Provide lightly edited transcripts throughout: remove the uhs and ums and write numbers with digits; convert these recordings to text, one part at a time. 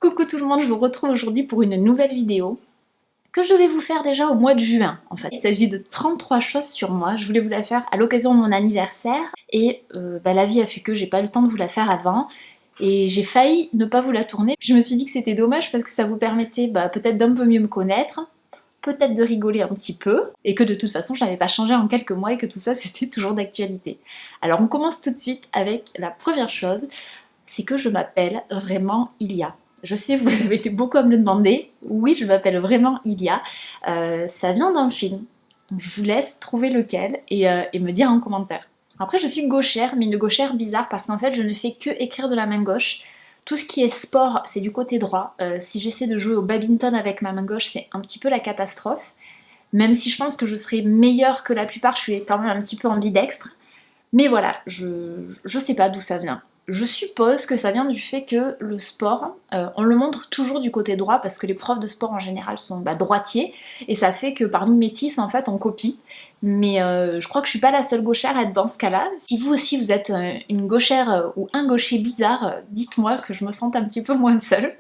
Coucou tout le monde, je vous retrouve aujourd'hui pour une nouvelle vidéo que je vais vous faire déjà au mois de juin en fait. Il s'agit de 33 choses sur moi, je voulais vous la faire à l'occasion de mon anniversaire et la vie a fait que j'ai pas eu le temps de vous la faire avant et j'ai failli ne pas vous la tourner. Je me suis dit que c'était dommage parce que ça vous permettait peut-être d'un peu mieux me connaître, peut-être de rigoler un petit peu, et que de toute façon je n'avais pas changé en quelques mois et que tout ça c'était toujours d'actualité. Alors on commence tout de suite avec la première chose, c'est que je m'appelle vraiment Ilia. Je sais, vous avez été beaucoup à me le demander. Oui, je m'appelle vraiment Ilia. Ça vient d'un film. Donc je vous laisse trouver lequel et me dire en commentaire. Après, je suis gauchère, mais une gauchère bizarre parce qu'en fait, je ne fais que écrire de la main gauche. Tout ce qui est sport, c'est du côté droit. Si j'essaie de jouer au badminton avec ma main gauche, c'est un petit peu la catastrophe. Même si je pense que je serais meilleure que la plupart, je suis quand même un petit peu ambidextre. Mais voilà, je sais pas d'où ça vient. Je suppose que ça vient du fait que le sport, on le montre toujours du côté droit parce que les profs de sport en général sont droitiers et ça fait que par mimétisme en fait on copie. Mais je crois que je suis pas la seule gauchère à être dans ce cas-là. Si vous aussi vous êtes une gauchère ou un gaucher bizarre, dites-moi que je me sente un petit peu moins seule.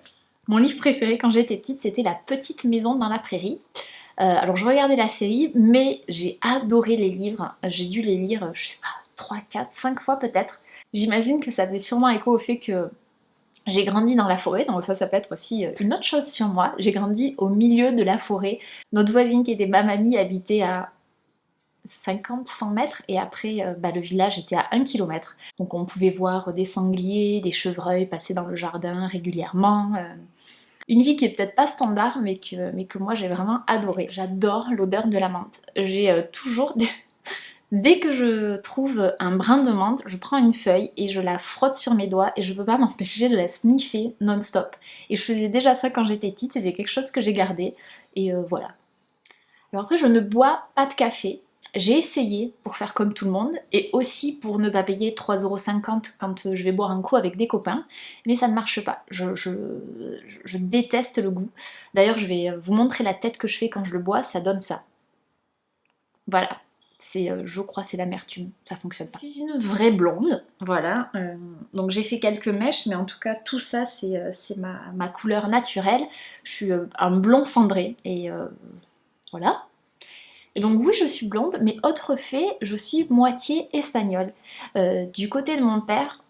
Mon livre préféré quand j'étais petite c'était La Petite Maison dans la Prairie. Alors je regardais la série, mais j'ai adoré les livres. J'ai dû les lire, je sais pas, 3, 4, 5 fois peut-être. J'imagine que ça fait sûrement écho au fait que j'ai grandi dans la forêt, donc ça peut être aussi une autre chose sur moi. J'ai grandi au milieu de la forêt. Notre voisine qui était ma mamie habitait à 50, 100 mètres et après le village était à 1 kilomètre. Donc on pouvait voir des sangliers, des chevreuils passer dans le jardin régulièrement. Une vie qui est peut-être pas standard mais que moi j'ai vraiment adoré. J'adore l'odeur de la menthe. J'ai toujours Dès que je trouve un brin de menthe, je prends une feuille et je la frotte sur mes doigts et je peux pas m'empêcher de la sniffer non-stop. Et je faisais déjà ça quand j'étais petite et c'est quelque chose que j'ai gardé. Et voilà. Alors après, je ne bois pas de café. J'ai essayé pour faire comme tout le monde et aussi pour ne pas payer 3,50 € quand je vais boire un coup avec des copains, mais ça ne marche pas. Je déteste le goût. D'ailleurs, je vais vous montrer la tête que je fais quand je le bois, ça donne ça. Voilà, je crois c'est l'amertume, ça fonctionne pas. Je suis une vraie blonde, voilà, donc j'ai fait quelques mèches, mais en tout cas tout ça c'est ma couleur naturelle. Je suis un blond cendré, et voilà. Et donc oui, je suis blonde, mais autre fait, je suis moitié espagnole. Du côté de mon père,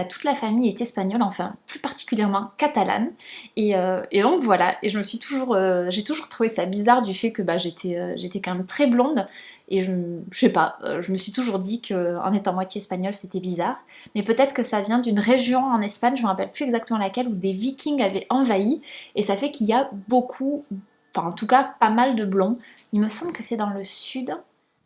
toute la famille est espagnole, enfin plus particulièrement catalane. Et donc voilà, et j'ai toujours trouvé ça bizarre du fait que j'étais quand même très blonde. Et je sais pas, je me suis toujours dit qu'en étant moitié espagnole, c'était bizarre. Mais peut-être que ça vient d'une région en Espagne, je me rappelle plus exactement laquelle, où des Vikings avaient envahi. Et ça fait qu'il y a beaucoup, enfin en tout cas pas mal de blonds. Il me semble que c'est dans le sud.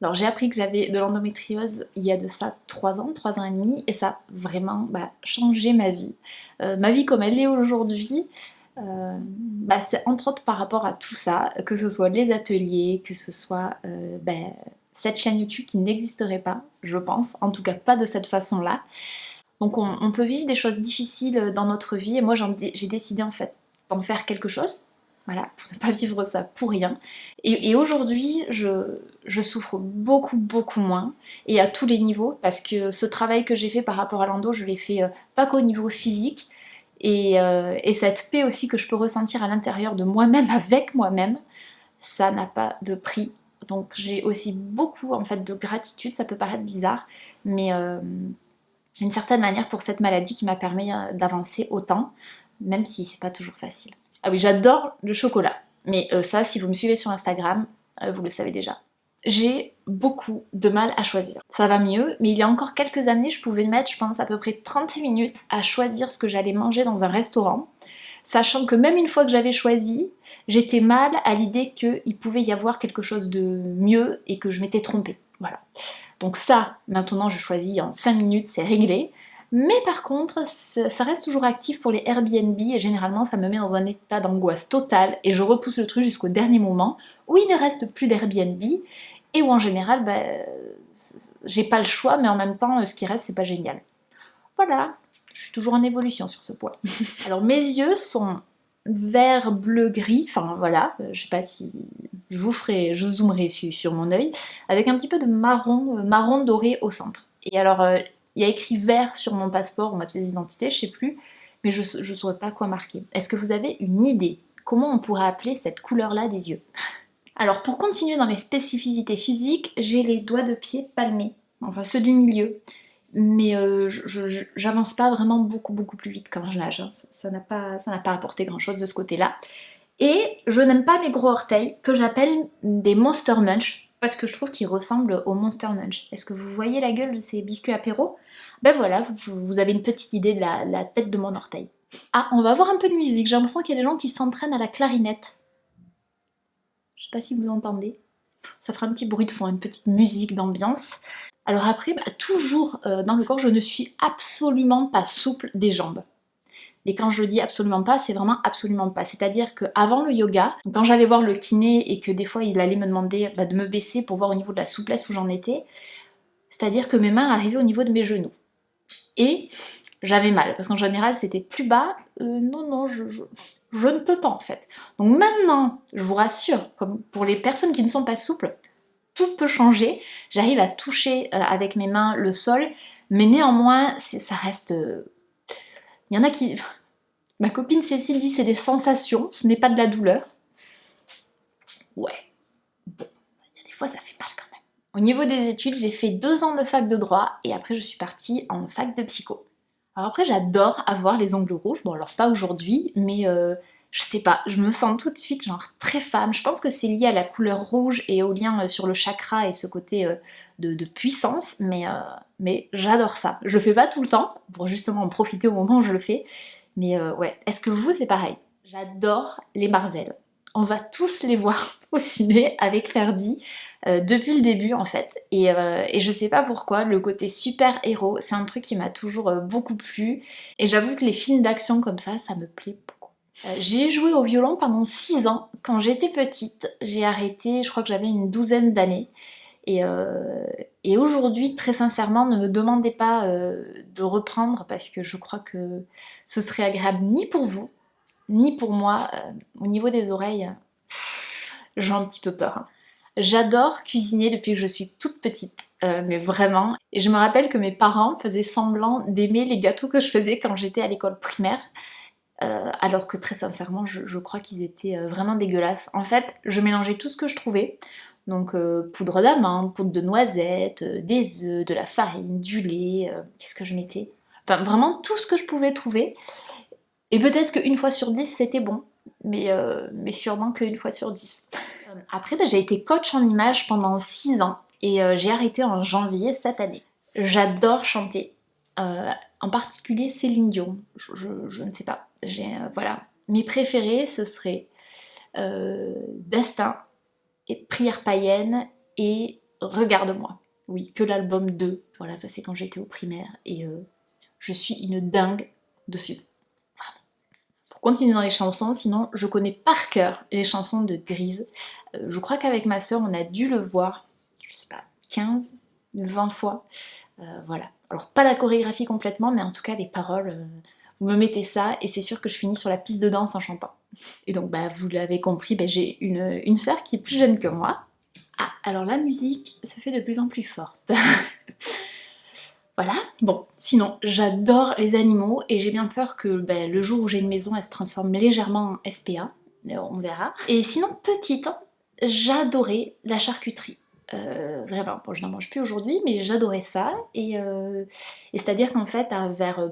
Alors j'ai appris que j'avais de l'endométriose il y a de ça 3 ans, 3 ans et demi, et ça a vraiment changé ma vie. Ma vie comme elle est aujourd'hui, c'est entre autres par rapport à tout ça, que ce soit les ateliers, que ce soit cette chaîne YouTube qui n'existerait pas, je pense, en tout cas pas de cette façon-là. Donc on peut vivre des choses difficiles dans notre vie, et moi j'ai décidé en fait d'en faire quelque chose. Voilà, pour ne pas vivre ça pour rien. Et aujourd'hui, je souffre beaucoup, beaucoup moins, et à tous les niveaux, parce que ce travail que j'ai fait par rapport à l'endo, je l'ai fait pas qu'au niveau physique, et cette paix aussi que je peux ressentir à l'intérieur de moi-même, avec moi-même, ça n'a pas de prix. Donc j'ai aussi beaucoup en fait de gratitude, ça peut paraître bizarre, mais d'une certaine manière pour cette maladie qui m'a permis d'avancer autant, même si c'est pas toujours facile. Ah oui, j'adore le chocolat, mais ça, si vous me suivez sur Instagram, vous le savez déjà. J'ai beaucoup de mal à choisir. Ça va mieux, mais il y a encore quelques années, je pouvais mettre, je pense, à peu près 30 minutes à choisir ce que j'allais manger dans un restaurant, sachant que même une fois que j'avais choisi, j'étais mal à l'idée qu'il pouvait y avoir quelque chose de mieux et que je m'étais trompée. Voilà. Donc ça, maintenant je choisis en 5 minutes, c'est réglé. Mais par contre, ça reste toujours actif pour les Airbnb et généralement ça me met dans un état d'angoisse totale et je repousse le truc jusqu'au dernier moment où il ne reste plus d'Airbnb et où en général, j'ai pas le choix, mais en même temps, ce qui reste, c'est pas génial. Voilà, je suis toujours en évolution sur ce point. Alors mes yeux sont vert, bleu, gris, enfin voilà, je sais pas si je zoomerai sur mon œil, avec un petit peu de marron, marron doré au centre. Et alors, il y a écrit vert sur mon passeport ou ma pièce d'identité, je sais plus, mais je ne saurais pas quoi marquer. Est-ce que vous avez une idée? Comment on pourrait appeler cette couleur-là des yeux? Alors pour continuer dans les spécificités physiques, j'ai les doigts de pied palmés, enfin ceux du milieu. Mais j'avance pas vraiment beaucoup plus vite quand je nage, hein. Ça n'a pas apporté grand chose de ce côté-là. Et je n'aime pas mes gros orteils, que j'appelle des Monster Munch, parce que je trouve qu'ils ressemblent aux Monster Munch. Est-ce que vous voyez la gueule de ces biscuits apéro? Ben voilà, vous avez une petite idée de la tête de mon orteil. Ah, on va avoir un peu de musique, j'ai l'impression qu'il y a des gens qui s'entraînent à la clarinette. Je sais pas si vous entendez. Ça fera un petit bruit de fond, une petite musique d'ambiance. Alors après, toujours dans le corps, je ne suis absolument pas souple des jambes. Et quand je dis absolument pas, c'est vraiment absolument pas. C'est-à-dire qu'avant le yoga, quand j'allais voir le kiné et que des fois il allait me demander de me baisser pour voir au niveau de la souplesse où j'en étais, c'est-à-dire que mes mains arrivaient au niveau de mes genoux. Et j'avais mal, parce qu'en général c'était plus bas. Non, je ne peux pas en fait. Donc maintenant, je vous rassure, comme pour les personnes qui ne sont pas souples, tout peut changer. J'arrive à toucher avec mes mains le sol, mais néanmoins, ça reste... Il y en a qui... Ma copine Cécile dit c'est des sensations, ce n'est pas de la douleur. Ouais, bon, il y a des fois ça fait mal quand même. Au niveau des études, j'ai fait 2 ans de fac de droit et après je suis partie en fac de psycho. Alors après j'adore avoir les ongles rouges, bon alors pas aujourd'hui, mais je sais pas, je me sens tout de suite genre très femme. Je pense que c'est lié à la couleur rouge et au lien sur le chakra et ce côté de puissance, mais j'adore ça. Je le fais pas tout le temps, pour justement en profiter au moment où je le fais, mais ouais, est-ce que vous c'est pareil? J'adore les Marvel. On va tous les voir au ciné avec Ferdi depuis le début en fait. Et je sais pas pourquoi, le côté super-héros, c'est un truc qui m'a toujours beaucoup plu. Et j'avoue que les films d'action comme ça me plaît beaucoup. J'ai joué au violon pendant 6 ans. Quand j'étais petite, j'ai arrêté, je crois que j'avais une 12aine d'années. Et aujourd'hui, très sincèrement, ne me demandez pas de reprendre parce que je crois que ce serait agréable ni pour vous, ni pour moi. Au niveau des oreilles, j'ai un petit peu peur, hein. J'adore cuisiner depuis que je suis toute petite, mais vraiment. Et je me rappelle que mes parents faisaient semblant d'aimer les gâteaux que je faisais quand j'étais à l'école primaire. Alors que très sincèrement, je crois qu'ils étaient vraiment dégueulasses. En fait, je mélangeais tout ce que je trouvais. Donc poudre d'amande, poudre de noisette, des œufs, de la farine, du lait, qu'est-ce que je mettais? Enfin vraiment tout ce que je pouvais trouver. Et peut-être qu'une fois sur 10 c'était bon, mais sûrement qu'une fois sur 10. Après j'ai été coach en images pendant 6 ans et j'ai arrêté en janvier cette année. J'adore chanter, en particulier Céline Dion, je ne sais pas. Voilà. Mes préférés ce serait Destin, et Prière païenne et Regarde-moi. Oui, que l'album 2. Voilà, ça c'est quand j'étais au primaire et je suis une dingue dessus. Vraiment. Pour continuer dans les chansons, sinon je connais par cœur les chansons de Grise. Je crois qu'avec ma soeur on a dû le voir, je sais pas, 15, 20 fois. Voilà. Alors pas la chorégraphie complètement, mais en tout cas les paroles, vous me mettez ça et c'est sûr que je finis sur la piste de danse en chantant. Et donc vous l'avez compris, j'ai une sœur qui est plus jeune que moi. Ah, alors la musique se fait de plus en plus forte. Voilà, bon, sinon j'adore les animaux et j'ai bien peur que le jour où j'ai une maison, elle se transforme légèrement en SPA, on verra. Et sinon, petite, hein, j'adorais la charcuterie. Vraiment, bon je n'en mange plus aujourd'hui, mais j'adorais ça. Et c'est-à-dire qu'en fait,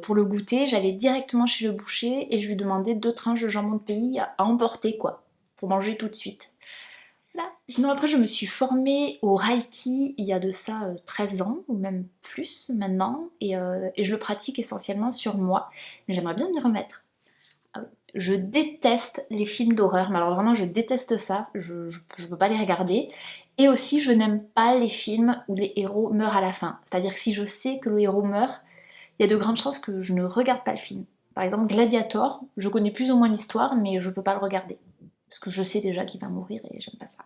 pour le goûter, j'allais directement chez le boucher et je lui demandais 2 tranches de jambon de pays à emporter, quoi, pour manger tout de suite. Là. Sinon après je me suis formée au Reiki il y a de ça 13 ans, ou même plus maintenant, et je le pratique essentiellement sur moi, mais j'aimerais bien m'y remettre. Je déteste les films d'horreur, mais alors vraiment je déteste ça, je peux pas les regarder. Et aussi je n'aime pas les films où les héros meurent à la fin. C'est-à-dire que si je sais que le héros meurt, il y a de grandes chances que je ne regarde pas le film. Par exemple Gladiator, je connais plus ou moins l'histoire, mais je peux pas le regarder. Parce que je sais déjà qu'il va mourir et j'aime pas ça.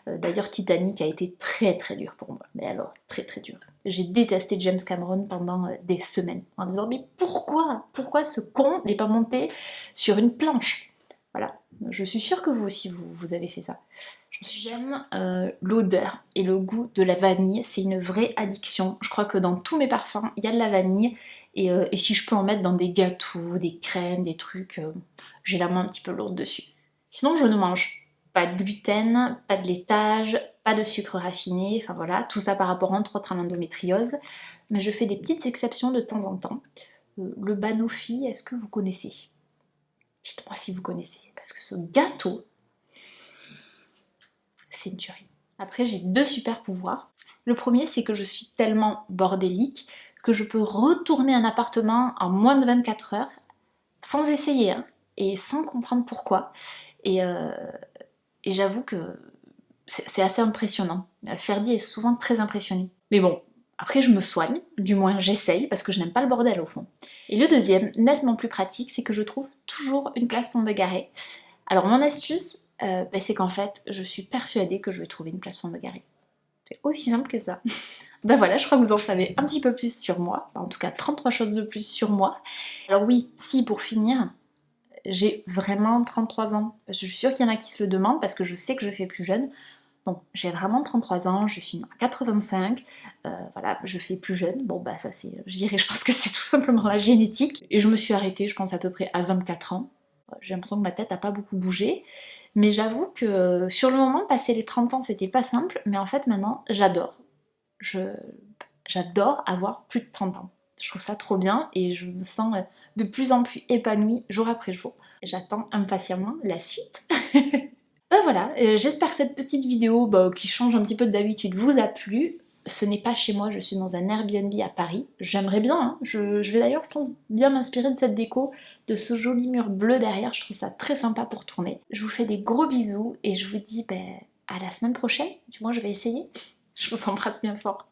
D'ailleurs Titanic a été très très dur pour moi, mais alors très très dur. J'ai détesté James Cameron pendant des semaines, en disant mais pourquoi ce con n'est pas monté sur une planche? Voilà, je suis sûre que vous aussi vous avez fait ça. J'aime l'odeur et le goût de la vanille, c'est une vraie addiction. Je crois que dans tous mes parfums, il y a de la vanille Et si je peux en mettre dans des gâteaux, des crèmes, des trucs, j'ai la main un petit peu lourde dessus. Sinon je ne mange pas de gluten, pas de laitage, pas de sucre raffiné, enfin voilà, tout ça par rapport entre autres à l'endométriose. Mais je fais des petites exceptions de temps en temps. Le banoffee, est-ce que vous connaissez? Dites-moi si vous connaissez, parce que ce gâteau, c'est une tuerie. Après, j'ai 2 super pouvoirs. Le premier, c'est que je suis tellement bordélique que je peux retourner un appartement en moins de 24 heures, sans essayer, hein, et sans comprendre pourquoi. Et, euh, et j'avoue que c'est assez impressionnant. Ferdi est souvent très impressionné. Mais bon, après je me soigne, du moins j'essaye, parce que je n'aime pas le bordel au fond. Et le deuxième, nettement plus pratique, c'est que je trouve toujours une place pour me garer. Alors mon astuce, c'est qu'en fait, je suis persuadée que je vais trouver une place pour me garer. C'est aussi simple que ça. Ben voilà, je crois que vous en savez un petit peu plus sur moi, en tout cas 33 choses de plus sur moi. Alors oui, si pour finir, j'ai vraiment 33 ans. Je suis sûre qu'il y en a qui se le demandent parce que je sais que je fais plus jeune. Donc j'ai vraiment 33 ans, je suis née en 85, voilà, je fais plus jeune. Bon bah ça c'est, je dirais, je pense que c'est tout simplement la génétique. Et je me suis arrêtée, je pense à peu près à 24 ans. J'ai l'impression que ma tête n'a pas beaucoup bougé. Mais j'avoue que sur le moment, passer les 30 ans, c'était pas simple. Mais en fait maintenant, j'adore. J'adore avoir plus de 30 ans. Je trouve ça trop bien et je me sens de plus en plus épanouie jour après jour. J'attends impatiemment la suite. Voilà, j'espère que cette petite vidéo qui change un petit peu d'habitude vous a plu. Ce n'est pas chez moi, je suis dans un Airbnb à Paris. J'aimerais bien, hein. Je vais d'ailleurs, je pense, bien m'inspirer de cette déco, de ce joli mur bleu derrière. Je trouve ça très sympa pour tourner. Je vous fais des gros bisous et je vous dis à la semaine prochaine. Du moins, je vais essayer. Je vous embrasse bien fort.